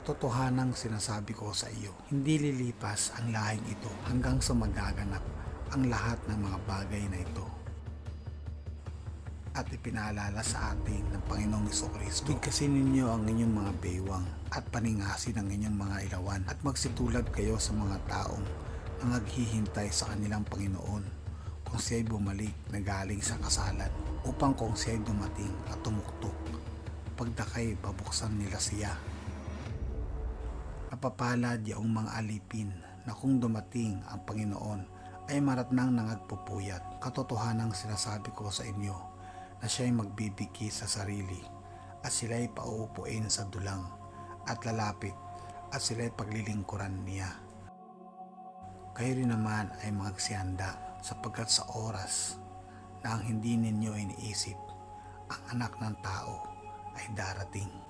Katotohanang sinasabi ko sa iyo, hindi lilipas ang lahing ito hanggang sa magaganap ang lahat ng mga bagay na ito. At ipinaalala sa atin ng Panginoong Jesucristo, bigkasin ninyo ang inyong mga baywang at paningasin ang inyong mga ilawan at magsitulad kayo sa mga taong naghihintay sa kanilang Panginoon kung siya'y bumalik na galing sa kasalan, upang kung siya'y dumating at tumuktok, pagdakay babuksan nila siya. Napapalad yaong mga alipin na kung dumating ang Panginoon ay maratnang nangagpupuyat. Katotohanang sinasabi ko sa inyo na siya'y magbibigay sa sarili at sila'y pauupuin sa dulang at lalapit at sila'y paglilingkuran niya. Kayo rin naman ay magsihanda sapagkat sa oras na ang hindi ninyo iniisip, ang anak ng tao ay darating.